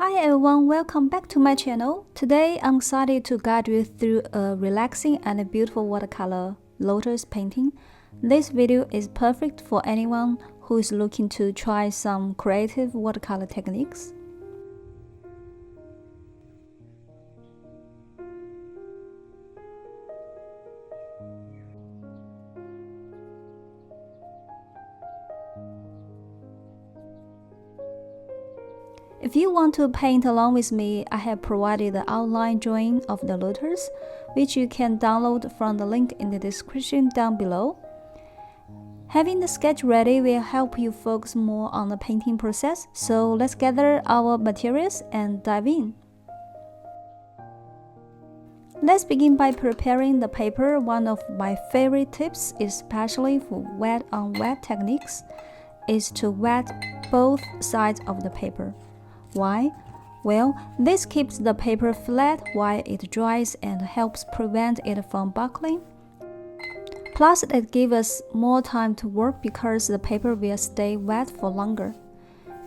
Hi everyone, welcome back to my channel. Today I'm excited to guide you through a relaxing and beautiful watercolor lotus painting. This video is perfect for anyone who is looking to try some creative watercolor techniques. If you want to paint along with me, I have provided the outline drawing of the lotus, which you can download from the link in the description down below. Having the sketch ready will help you focus more on the painting process, so let's gather our materials and dive in. Let's begin by preparing the paper. One of my favorite tips, especially for wet on wet techniques, is to wet both sides of the paper. Why? Well, this keeps the paper flat while it dries and helps prevent it from buckling. Plus, it gives us more time to work because the paper will stay wet for longer.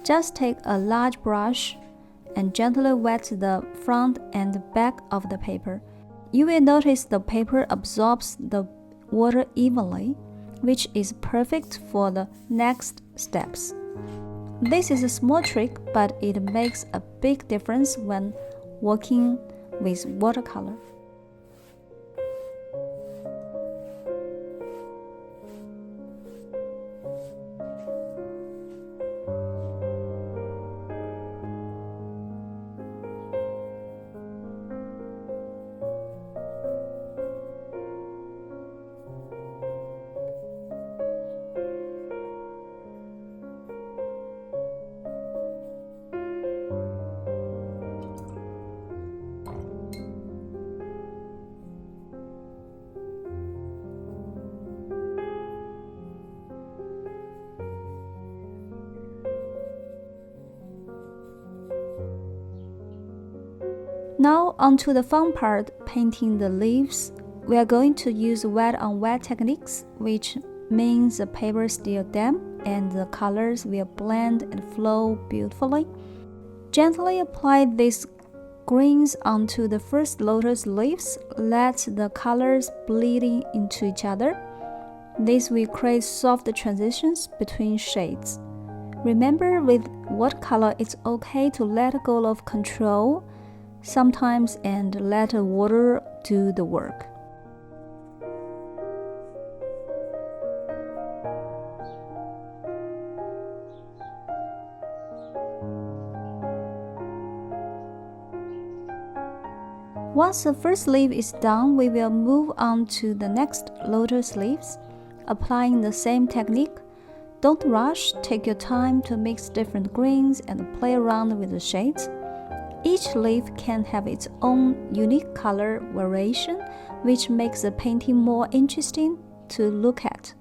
Just take a large brush and gently wet the front and back of the paper. You will notice the paper absorbs the water evenly, which is perfect for the next steps. This is a small trick, but it makes a big difference when working with watercolor. Now onto the fun part, painting the leaves. We are going to use wet on wet techniques, which means the paper is still damp and the colors will blend and flow beautifully. Gently apply these greens onto the first lotus leaves. Let the colors bleed into each other. This will create soft transitions between shades. Remember, with watercolor, it's okay to let go of control sometimes and let the water do the work. Once the first leaf is done, we will move on to the next lotus leaves, applying the same technique. Don't rush, take your time to mix different greens and play around with the shades. Each leaf can have its own unique color variation, which makes the painting more interesting to look at.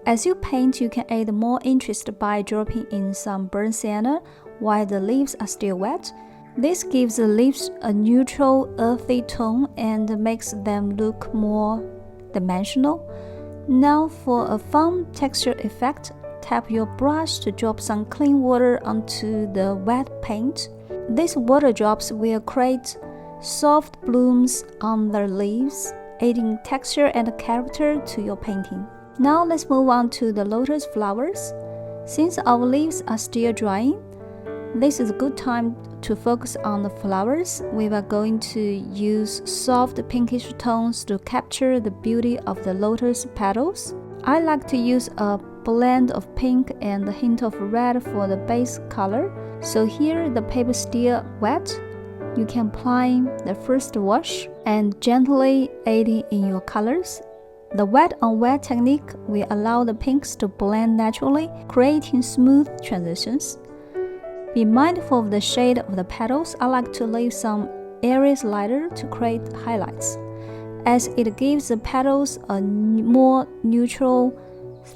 As you paint, you can add more interest by dropping in some burnt sienna while the leaves are still wet. This gives the leaves a neutral, earthy tone and makes them look more dimensional. Now for a fun texture effect, tap your brush to drop some clean water onto the wet paint. These water drops will create soft blooms on the leaves, adding texture and character to your painting. Now let's move on to the lotus flowers. Since our leaves are still drying, this is a good time to focus on the flowers, we are going to use soft pinkish tones to capture the beauty of the lotus petals. I like to use a blend of pink and a hint of red for the base color. So here the paper is still wet. You can apply the first wash and gently aiding in your colors. The wet on wet technique will allow the pinks to blend naturally, creating smooth transitions. Be mindful of the shade of the petals. I like to leave some areas lighter to create highlights, as it gives the petals a more neutral,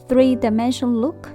three-dimensional look.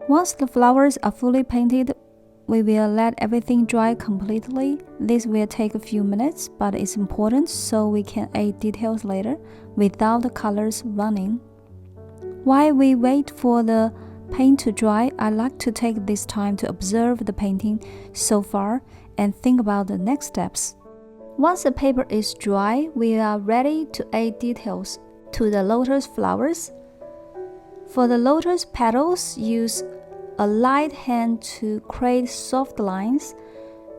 Once the flowers are fully painted, we will let everything dry completely. This will take a few minutes, but it's important so we can add details later without the colors running. While we wait for the paint to dry, I like to take this time to observe the painting so far and think about the next steps. Once the paper is dry, we are ready to add details to the lotus flowers. For the lotus petals, use a light hand to create soft lines,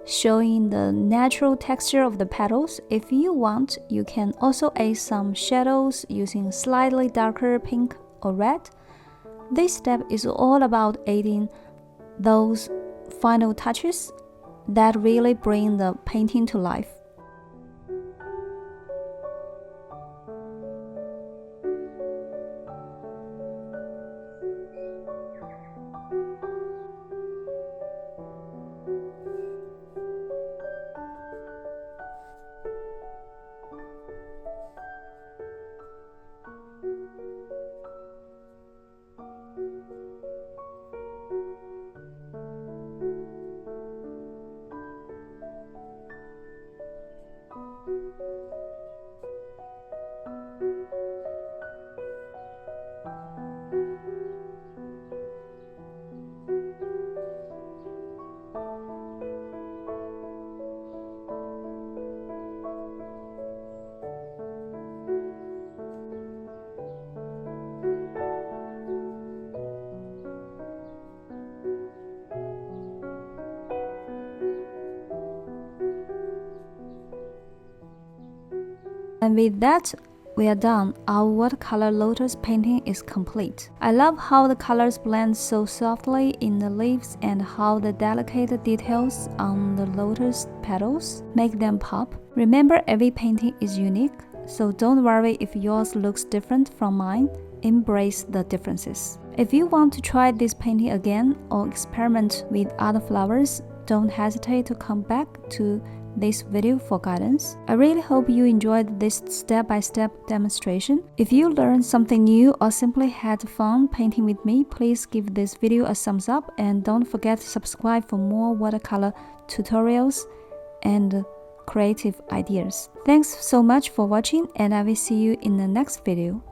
showing the natural texture of the petals. If you want, you can also add some shadows using slightly darker pink or red. This step is all about adding those final touches that really bring the painting to life. And with that, we are done. Our watercolor lotus painting is complete. I love how the colors blend so softly in the leaves and how the delicate details on the lotus petals make them pop. Remember, every painting is unique, so don't worry if yours looks different from mine. Embrace the differences. If you want to try this painting again or experiment with other flowers, don't hesitate to come back to this video for guidance. I really hope you enjoyed this step-by-step demonstration. If you learned something new or simply had fun painting with me, please give this video a thumbs up and don't forget to subscribe for more watercolor tutorials and creative ideas. Thanks so much for watching, and I will see you in the next video.